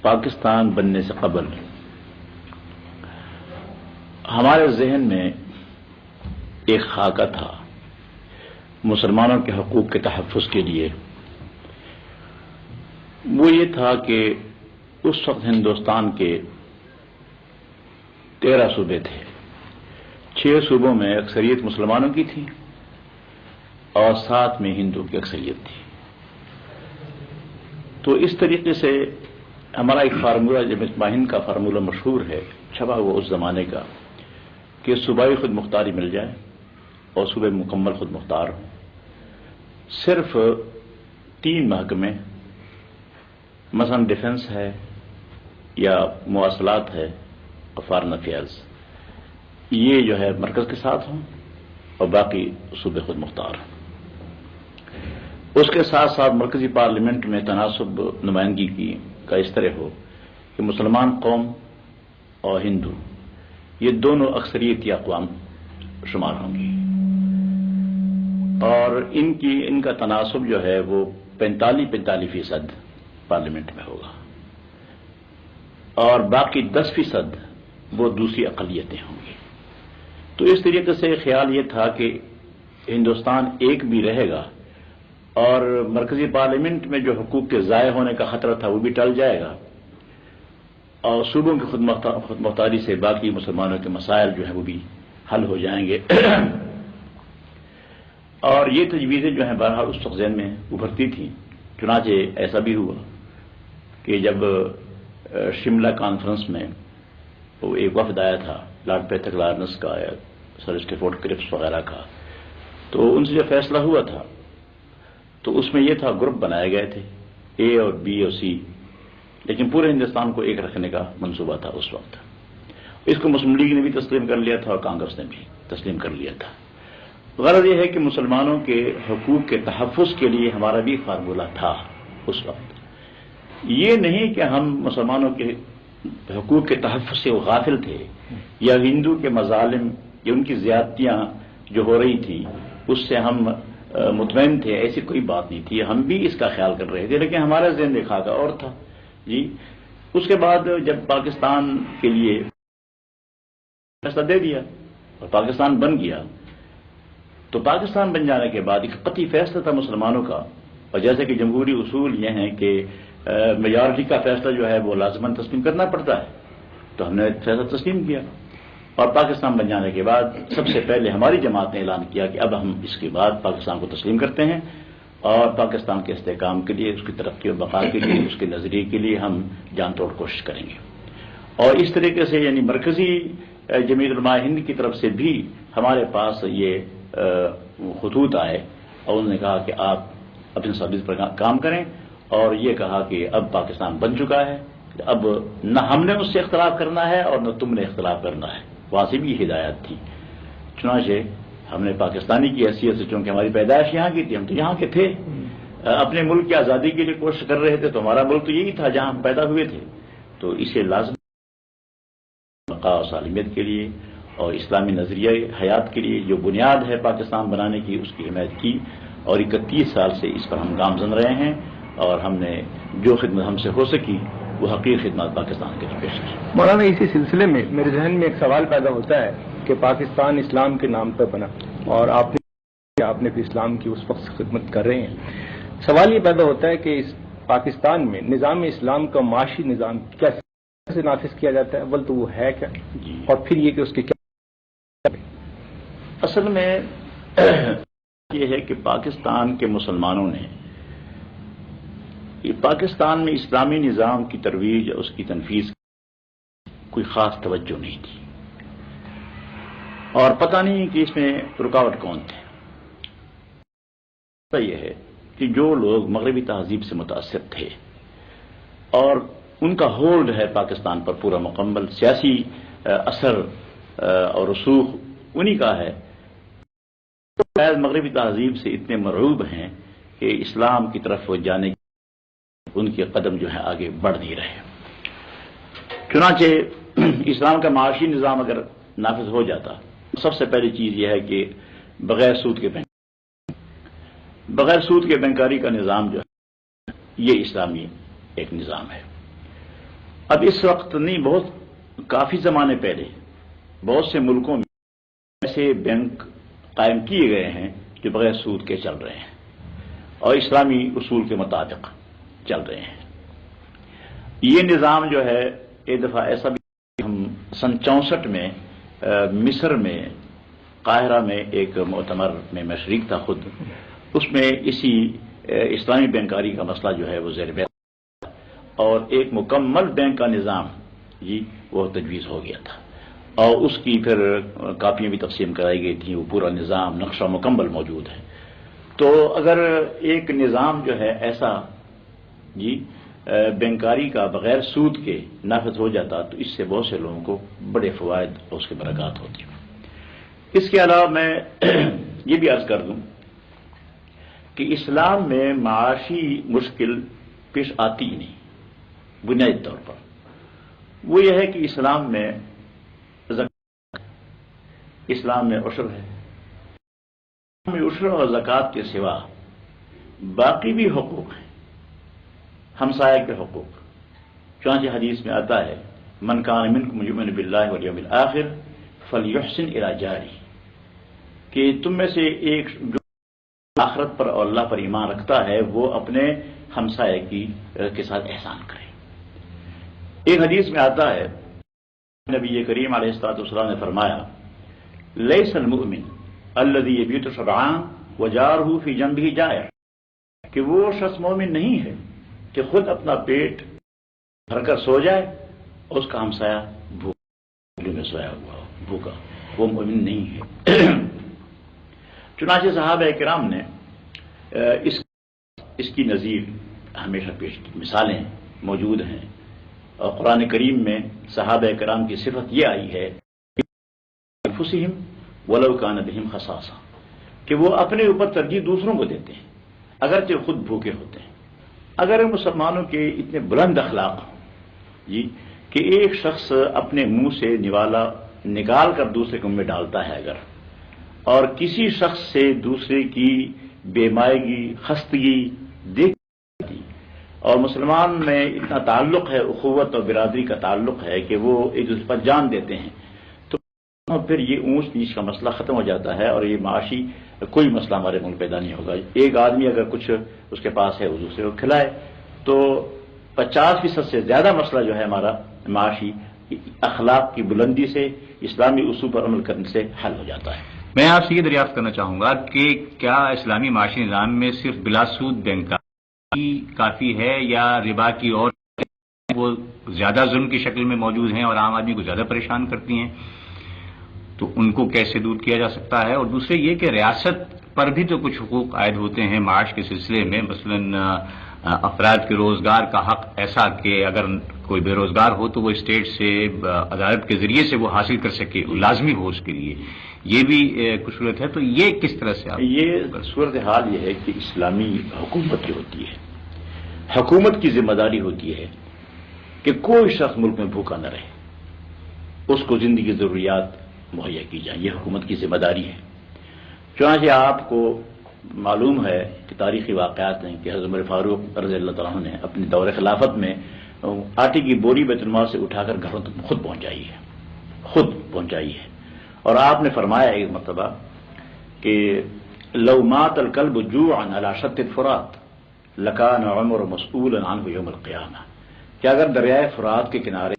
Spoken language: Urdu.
پاکستان بننے سے قبل ہمارے ذہن میں ایک خاکہ تھا مسلمانوں کے حقوق کے تحفظ کے لیے. وہ یہ تھا کہ اس وقت ہندوستان کے 13 صوبے تھے. 6 صوبوں میں اکثریت مسلمانوں کی تھی اور 7 میں ہندو کی اکثریت تھی. تو اس طریقے سے ہمارا ایک فارمولہ جب ہند کا فارمولہ مشہور ہے چھپا ہوا اس زمانے کا کہ صوبائی خود مختاری مل جائے اور صوبے مکمل خود مختار ہوں. صرف 3 محکمے مثلا ڈیفنس ہے یا مواصلات ہے اور فارن افیئرز یہ جو ہے مرکز کے ساتھ ہوں اور باقی صوبے خود مختار ہوں. اس کے ساتھ ساتھ مرکزی پارلیمنٹ میں تناسب نمائندگی کا اس طرح ہو کہ مسلمان قوم اور ہندو یہ دونوں اکثریتی اقوام شمار ہوں گی اور ان کا تناسب جو ہے وہ 45% پارلیمنٹ میں ہوگا اور باقی 10% وہ دوسری اقلیتیں ہوں گی. تو اس طریقے سے خیال یہ تھا کہ ہندوستان ایک بھی رہے گا اور مرکزی پارلیمنٹ میں جو حقوق کے ضائع ہونے کا خطرہ تھا وہ بھی ٹل جائے گا اور صوبوں کی خود مختاری سے باقی مسلمانوں کے مسائل جو ہیں وہ بھی حل ہو جائیں گے. اور یہ تجویزیں جو ہیں بہرحال اس وقت ذہن میں ابھرتی تھیں. چنانچہ ایسا بھی ہوا کہ جب شملہ کانفرنس میں وہ ایک وفد آیا تھا لارڈ پیتھک لارنس کا یا سر اسٹیفورڈ کرپس وغیرہ کا تو ان سے جو فیصلہ ہوا تھا تو اس میں یہ تھا گروپ بنائے گئے تھے اے اور بی اور سی لیکن پورے ہندوستان کو ایک رکھنے کا منصوبہ تھا اس وقت. اس کو مسلم لیگ نے بھی تسلیم کر لیا تھا اور کانگریس نے بھی تسلیم کر لیا تھا. غرض یہ ہے کہ مسلمانوں کے حقوق کے تحفظ کے لیے ہمارا بھی فارمولہ تھا اس وقت. یہ نہیں کہ ہم مسلمانوں کے حقوق کے تحفظ سے غافل تھے یا ہندو کے مظالم یا ان کی زیادتیاں جو ہو رہی تھیں اس سے ہم مطمئن تھے. ایسی کوئی بات نہیں تھی. ہم بھی اس کا خیال کر رہے تھے لیکن ہمارا ذہن دیکھا کا اور تھا. جی اس کے بعد جب پاکستان کے لیے فیصلہ دے دیا اور پاکستان بن گیا تو پاکستان بن جانے کے بعد ایک قطعی فیصلہ تھا مسلمانوں کا اور جیسے کہ جمہوری اصول یہ ہیں کہ میجارٹی کا فیصلہ جو ہے وہ لازماً تسلیم کرنا پڑتا ہے تو ہم نے فیصلہ تسلیم کیا اور پاکستان بن جانے کے بعد سب سے پہلے ہماری جماعت نے اعلان کیا کہ اب ہم اس کے بعد پاکستان کو تسلیم کرتے ہیں اور پاکستان کے استحکام کے لیے اس کی ترقی و بقا کے لیے اس کے نظریے کے لیے ہم جان توڑ کوشش کریں گے. اور اس طریقے سے یعنی مرکزی جمعیت علماء ہند کی طرف سے بھی ہمارے پاس یہ خطوط آئے اور انہوں نے کہا کہ آپ اپنی سروس پر کام کریں اور یہ کہا کہ اب پاکستان بن چکا ہے اب نہ ہم نے اس سے اختلاف کرنا ہے اور نہ تم نے اختلاف کرنا ہے. وہاں سے بھی ہدایت تھی. چنانچہ ہم نے پاکستانی کی حیثیت سے چونکہ ہماری پیدائش یہاں کی تھی ہم تو یہاں کے تھے اپنے ملک کی آزادی کے لیے کوشش کر رہے تھے تو ہمارا ملک تو یہی تھا جہاں ہم پیدا ہوئے تھے تو اسے لازم بقا و سالمیت کے لیے اور اسلامی نظریہ حیات کے لیے جو بنیاد ہے پاکستان بنانے کی اس کی حمایت کی اور 31 سال سے اس پر ہم گامزن رہے ہیں اور ہم نے جو خدمت ہم سے ہو سکی وہ حقیقی خدمات پاکستان کے پیش کی. مولانا اسی سلسلے میں میرے ذہن میں ایک سوال پیدا ہوتا ہے کہ پاکستان اسلام کے نام پر بنا اور آپ نے بھی اسلام کی اس وقت خدمت کر رہے ہیں. سوال یہ پیدا ہوتا ہے کہ اس پاکستان میں نظام اسلام کا معاشی نظام کیسے نافذ کیا جاتا ہے اول تو وہ ہے کیا اور پھر یہ کہ اس کے کیا اصل میں یہ ہے کہ پاکستان کے مسلمانوں نے پاکستان میں اسلامی نظام کی ترویج اس کی تنفیذ کوئی خاص توجہ نہیں تھی اور پتہ نہیں کہ اس میں رکاوٹ کون تھے. یہ ہے کہ جو لوگ مغربی تہذیب سے متاثر تھے اور ان کا ہولڈ ہے پاکستان پر پورا مکمل سیاسی اثر اور رسوخ انہی کا ہے مغربی تہذیب سے اتنے مرعوب ہیں کہ اسلام کی طرف جانے کی ان کے قدم جو ہے آگے بڑھ نہیں رہے. چنانچہ اسلام کا معاشی نظام اگر نافذ ہو جاتا سب سے پہلی چیز یہ ہے کہ بغیر سود کے بینکاری کا نظام جو ہے یہ اسلامی ایک نظام ہے اب اس وقت نہیں، بہت کافی زمانے پہلے بہت سے ملکوں میں ایسے بینک قائم کیے گئے ہیں جو بغیر سود کے چل رہے ہیں اور اسلامی اصول کے مطابق چل رہے ہیں۔ یہ نظام جو ہے ایک دفعہ ایسا بھی، ہم سن 64 میں مصر میں قاہرہ میں ایک مؤتمر میں میں شریک تھا خود، اس میں اسی اسلامی بینکاری کا مسئلہ جو ہے وہ زیر بحث اور ایک مکمل بینک کا نظام وہ تجویز ہو گیا تھا اور اس کی پھر کاپیاں بھی تقسیم کرائی گئی تھیں، وہ پورا نظام نقشہ مکمل موجود ہے۔ تو اگر ایک نظام جو ہے ایسا بینکاری کا بغیر سود کے نافذ ہو جاتا تو اس سے بہت سے لوگوں کو بڑے فوائد اور اس کے برکات ہوتی۔ اس کے علاوہ میں یہ بھی عرض کر دوں کہ اسلام میں معاشی مشکل پیش آتی ہی نہیں، بنیادی طور پر وہ یہ ہے کہ اسلام میں اسلام میں عشر ہے، عشر اور زکوٰۃ کے سوا باقی بھی حقوق ہیں، ہمسایہ کے حقوق۔ چنانچہ حدیث میں آتا ہے من کان منکم یؤمن باللہ والیوم الآخر فلیحسن الی جارہ، کہ تم میں سے ایک جو آخرت پر اور اللہ پر ایمان رکھتا ہے وہ اپنے ہمسایہ کے ساتھ احسان کرے۔ ایک حدیث میں آتا ہے نبی کریم علیہ الصلوۃ والسلام نے فرمایا لیس المؤمن الذی یبیت شبعان وجارہ فی جنبہ جائع، کہ وہ شخص مومن نہیں ہے کہ خود اپنا پیٹ بھر کر سو جائے اور اس کا ہمسایہ بھوکے میں سویا ہوا ہو بھوکا، وہ مومن نہیں ہے۔ چنانچہ صحابہ کرام نے اس کی نظیر ہمیشہ پیش کی، مثالیں موجود ہیں اور قرآن کریم میں صحابہ کرام کی صفت یہ آئی ہے انفسہم ولو کان بہم خصاصہ، کہ وہ اپنے اوپر ترجیح دوسروں کو دیتے ہیں اگرچہ خود بھوکے ہوتے ہیں۔ اگر مسلمانوں کے اتنے بلند اخلاق ہوں کہ ایک شخص اپنے منہ سے نوالا نکال کر دوسرے کے منہ میں ڈالتا ہے اگر، اور کسی شخص سے دوسرے کی بیمائگی خستگی دیکھتی، اور مسلمان میں اتنا تعلق ہے، اخوت اور برادری کا تعلق ہے کہ وہ ایک دوسرے پر جان دیتے ہیں، تو پھر یہ اونچ نیچ کا مسئلہ ختم ہو جاتا ہے اور یہ معاشی کوئی مسئلہ ہمارے ملک پیدا نہیں ہوگا۔ ایک آدمی اگر کچھ اس کے پاس ہے وہ دوسرے کو کھلائے تو 50% سے زیادہ مسئلہ جو ہے ہمارا معاشی اخلاق کی بلندی سے، اسلامی اصول پر عمل کرنے سے حل ہو جاتا ہے۔ میں آپ سے یہ دریافت کرنا چاہوں گا کہ کیا اسلامی معاشی نظام میں صرف بلا سود بینکاری کافی ہے یا ربا کی اور وہ زیادہ ظلم کی شکل میں موجود ہیں اور عام آدمی کو زیادہ پریشان کرتی ہیں، تو ان کو کیسے دور کیا جا سکتا ہے؟ اور دوسرے یہ کہ ریاست پر بھی تو کچھ حقوق عائد ہوتے ہیں معاش کے سلسلے میں، مثلاً افراد کے روزگار کا حق ایسا کہ اگر کوئی بے روزگار ہو تو وہ اسٹیٹ سے عدالت کے ذریعے سے وہ حاصل کر سکے، لازمی ہو اس کے لیے، یہ بھی کچھ صورت ہے۔ تو یہ کس طرح سے یہ صورتحال یہ ہے کہ اسلامی حکومت جو ہوتی ہے، حکومت کی ذمہ داری ہوتی ہے کہ کوئی شخص ملک میں بھوکا نہ رہے، اس کو زندگی کی ضروریات مہیا کی جائیں، یہ حکومت کی ذمہ داری ہے۔ چنانچہ آپ کو معلوم ہے کہ تاریخی واقعات ہیں کہ حضرت عمر فاروق رضی اللہ تعالیٰ عنہ نے اپنے دور خلافت میں آٹے کی بوری بیت المال سے اٹھا کر گھروں تک خود پہنچائی ہے، اور آپ نے فرمایا ایک مرتبہ کہ لو مات الکلب جوعا علی شط الفرات لکان عمر مسئولا عنہ یوم القیامہ، کہ اگر دریائے فرات کے کنارے